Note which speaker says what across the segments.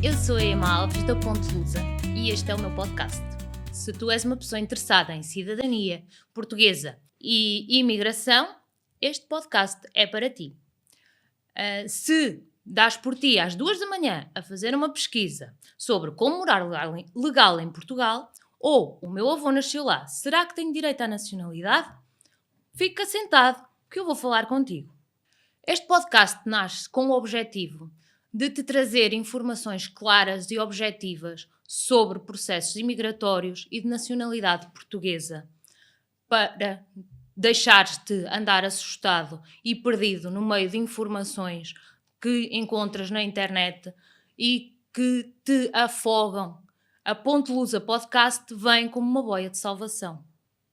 Speaker 1: eu sou a Emma Alves da Ponte Lusa e este é o meu podcast. Se tu és uma pessoa interessada em cidadania portuguesa e imigração, este podcast é para ti. Se dás por ti às 2 da manhã a fazer uma pesquisa sobre como morar legal em Portugal, ou o meu avô nasceu lá, será que tenho direito à nacionalidade? Fica sentado que eu vou falar contigo. Este podcast nasce com o objetivo de te trazer informações claras e objetivas sobre processos imigratórios e de nacionalidade portuguesa, para deixares-te andar assustado e perdido no meio de informações que encontras na internet e que te afogam. A Ponte Lusa Podcast vem como uma boia de salvação.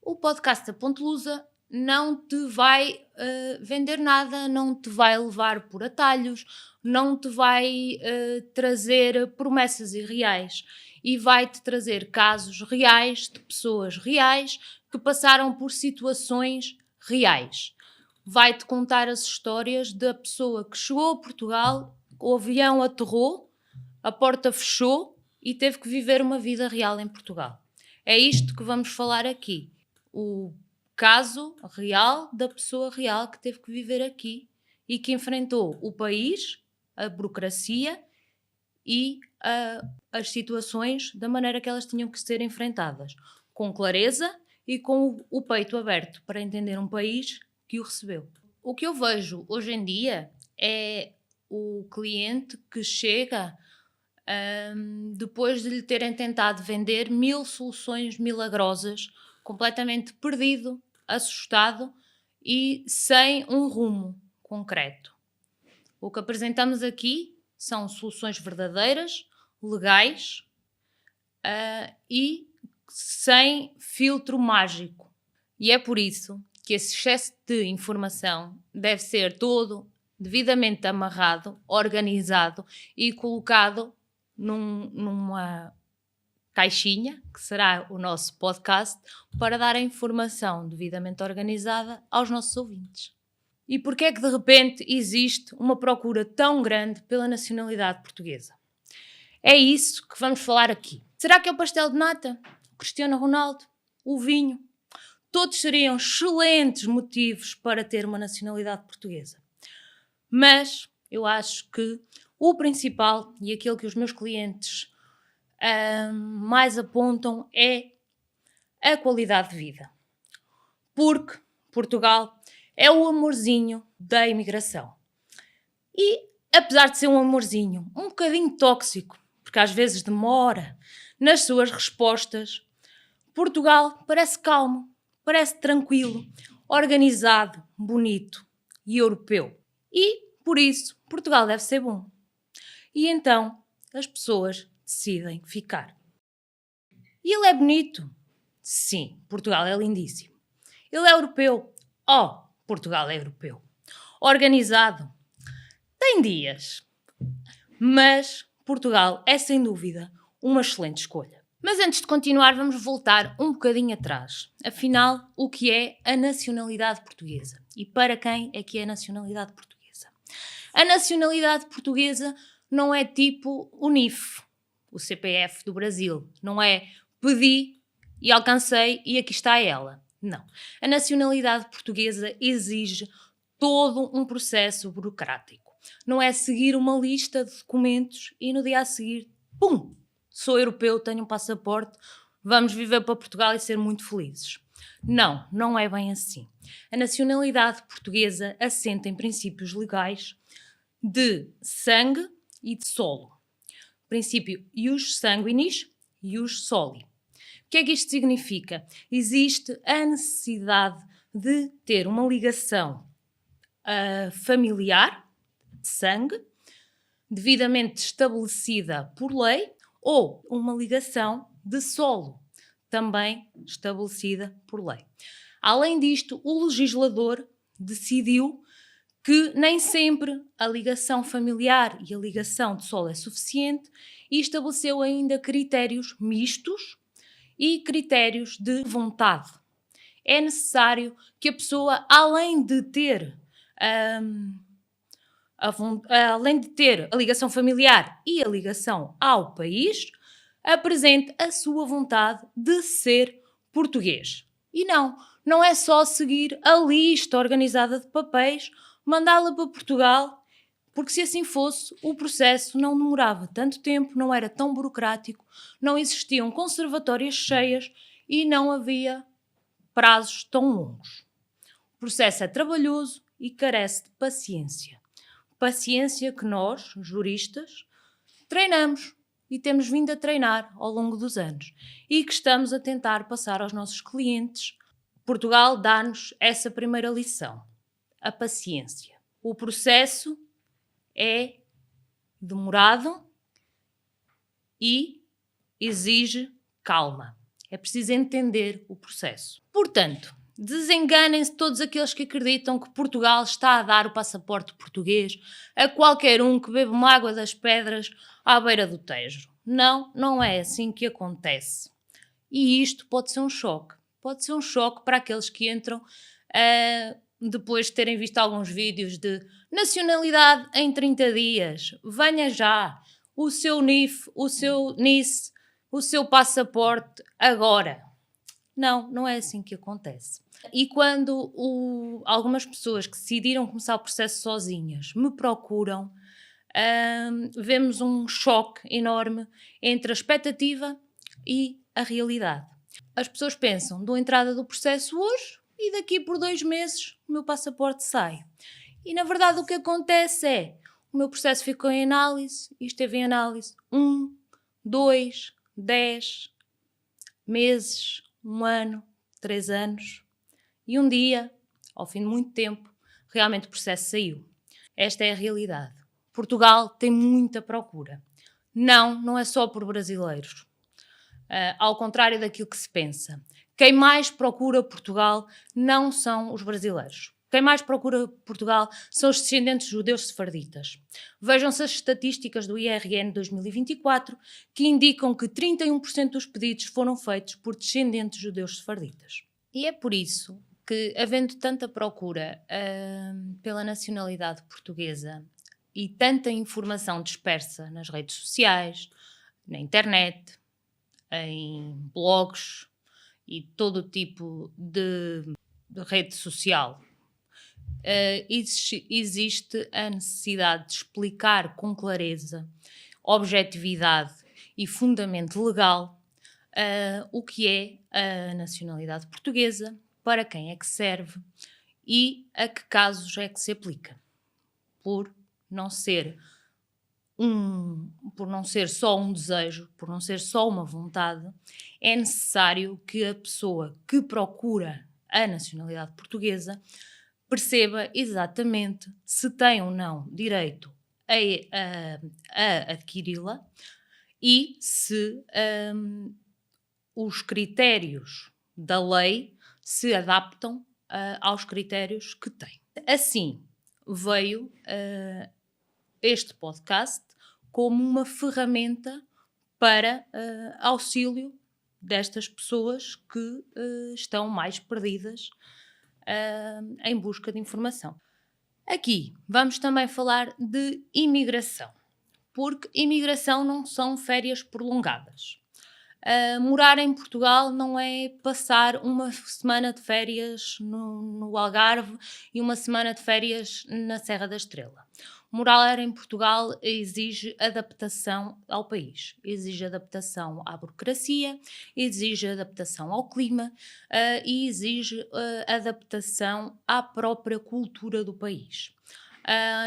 Speaker 1: O podcast da Ponte Lusa não te vai vender nada, não te vai levar por atalhos, não te vai trazer promessas irreais e vai-te trazer casos reais de pessoas reais que passaram por situações reais. Vai-te contar as histórias da pessoa que chegou a Portugal, o avião aterrou, a porta fechou e teve que viver uma vida real em Portugal. É isto que vamos falar aqui. O caso real da pessoa real que teve que viver aqui e que enfrentou o país, a burocracia e as situações da maneira que elas tinham que ser enfrentadas, com clareza e com o peito aberto para entender um país que o recebeu. O que eu vejo hoje em dia é o cliente que chega depois de lhe terem tentado vender 1000 soluções milagrosas, completamente perdido, assustado e sem um rumo concreto. O que apresentamos aqui são soluções verdadeiras, legais e sem filtro mágico. E é por isso que esse excesso de informação deve ser todo devidamente amarrado, organizado e colocado numa caixinha, que será o nosso podcast, para dar a informação devidamente organizada aos nossos ouvintes. E porquê é que de repente existe uma procura tão grande pela nacionalidade portuguesa? É isso que vamos falar aqui. Será que é o pastel de nata? O Cristiano Ronaldo? O vinho? Todos seriam excelentes motivos para ter uma nacionalidade portuguesa. Mas eu acho que o principal e aquele que os meus clientes mais apontam é a qualidade de vida. Porque Portugal é o amorzinho da imigração. E apesar de ser um amorzinho um bocadinho tóxico, porque às vezes demora nas suas respostas, Portugal parece calmo, parece tranquilo, organizado, bonito e europeu. E, por isso, Portugal deve ser bom. E então, as pessoas decidem ficar. E ele é bonito? Sim, Portugal é lindíssimo. Ele é europeu? Oh, Portugal é europeu. Organizado? Tem dias. Mas Portugal é, sem dúvida, uma excelente escolha. Mas antes de continuar, vamos voltar um bocadinho atrás. Afinal, o que é a nacionalidade portuguesa? E para quem é que é a nacionalidade portuguesa? A nacionalidade portuguesa não é tipo o NIF, o CPF do Brasil. Não é pedi e alcancei e aqui está ela. Não. A nacionalidade portuguesa exige todo um processo burocrático. Não é seguir uma lista de documentos e no dia a seguir, pum, sou europeu, tenho um passaporte, vamos viver para Portugal e ser muito felizes. Não, não é bem assim. A nacionalidade portuguesa assenta em princípios legais de sangue e de solo. Princípio ius sanguinis, ius soli. O que é que isto significa? Existe a necessidade de ter uma ligação familiar, de sangue, devidamente estabelecida por lei, ou uma ligação de solo, também estabelecida por lei. Além disto, o legislador decidiu que nem sempre a ligação familiar e a ligação de solo é suficiente e estabeleceu ainda critérios mistos e critérios de vontade. É necessário que a pessoa, além de ter além de ter a ligação familiar e a ligação ao país, apresente a sua vontade de ser português. E não é só seguir a lista organizada de papéis, mandá-la para Portugal, porque se assim fosse, o processo não demorava tanto tempo, não era tão burocrático, não existiam conservatórias cheias e não havia prazos tão longos. O processo é trabalhoso e carece de paciência. Paciência que nós, juristas, treinamos e temos vindo a treinar ao longo dos anos e que estamos a tentar passar aos nossos clientes. Portugal dá-nos essa primeira lição, a paciência. O processo é demorado e exige calma. É preciso entender o processo. Portanto, desenganem-se todos aqueles que acreditam que Portugal está a dar o passaporte português a qualquer um que bebe uma água das pedras à beira do Tejo. Não é assim que acontece. E isto pode ser um choque. Pode ser um choque para aqueles que entram depois de terem visto alguns vídeos de nacionalidade em 30 dias. Venha já o seu NIF, o seu NIS, o seu passaporte agora. Não é assim que acontece. E quando algumas pessoas que decidiram começar o processo sozinhas me procuram, vemos um choque enorme entre a expectativa e a realidade. As pessoas pensam, dou entrada do processo hoje e daqui por 2 meses o meu passaporte sai. E na verdade o que acontece é, o meu processo ficou em análise e esteve em análise 1, 2, 10 meses, 1 ano, 3 anos. E um dia, ao fim de muito tempo, realmente o processo saiu. Esta é a realidade. Portugal tem muita procura. Não é só por brasileiros. Ao contrário daquilo que se pensa. Quem mais procura Portugal não são os brasileiros. Quem mais procura Portugal são os descendentes judeus sefarditas. Vejam-se as estatísticas do IRN 2024, que indicam que 31% dos pedidos foram feitos por descendentes judeus sefarditas. E é por isso que, havendo tanta procura pela nacionalidade portuguesa e tanta informação dispersa nas redes sociais, na internet, em blogs e todo o tipo de rede social, existe a necessidade de explicar com clareza, objetividade e fundamento legal o que é a nacionalidade portuguesa, para quem é que serve e a que casos é que se aplica. Por não ser só um desejo, por não ser só uma vontade, é necessário que a pessoa que procura a nacionalidade portuguesa perceba exatamente se tem ou não direito a adquiri-la e se os critérios da lei se adaptam aos critérios que tem. Assim, veio este podcast como uma ferramenta para auxílio destas pessoas que estão mais perdidas em busca de informação. Aqui vamos também falar de imigração, porque imigração não são férias prolongadas. Morar em Portugal não é passar uma semana de férias no Algarve e uma semana de férias na Serra da Estrela. Morar em Portugal exige adaptação ao país, exige adaptação à burocracia, exige adaptação ao clima e exige adaptação à própria cultura do país.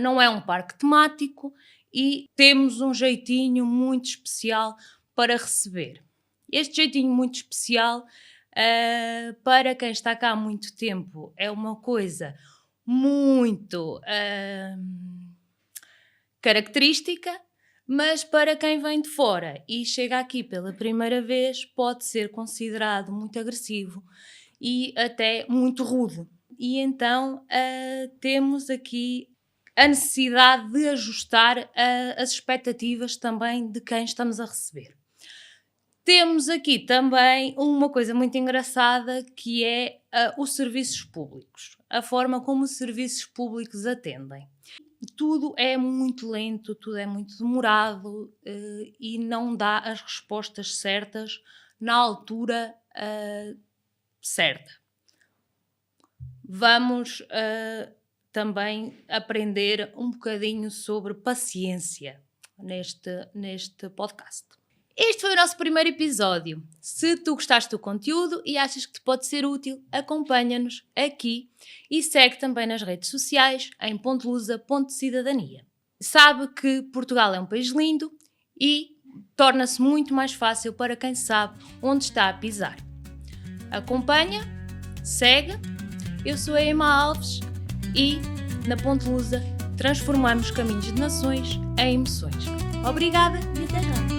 Speaker 1: Não é um parque temático e temos um jeitinho muito especial para receber. Este jeitinho muito especial, para quem está cá há muito tempo, é uma coisa muito característica, mas para quem vem de fora e chega aqui pela primeira vez, pode ser considerado muito agressivo e até muito rude. E então temos aqui a necessidade de ajustar as expectativas também de quem estamos a receber. Temos aqui também uma coisa muito engraçada que é os serviços públicos, a forma como os serviços públicos atendem. tudo é muito lento, tudo é muito demorado e não dá as respostas certas na altura certa. Vamos também aprender um bocadinho sobre paciência neste podcast. Este foi o nosso primeiro episódio. Se tu gostaste do conteúdo e achas que te pode ser útil, acompanha-nos aqui e segue também nas redes sociais em @pontelusa.cidadania. Sabe que Portugal é um país lindo e torna-se muito mais fácil para quem sabe onde está a pisar. Acompanha, segue. Eu sou a Emma Alves e na Ponte Lusa transformamos caminhos de nações em emoções. Obrigada e até já!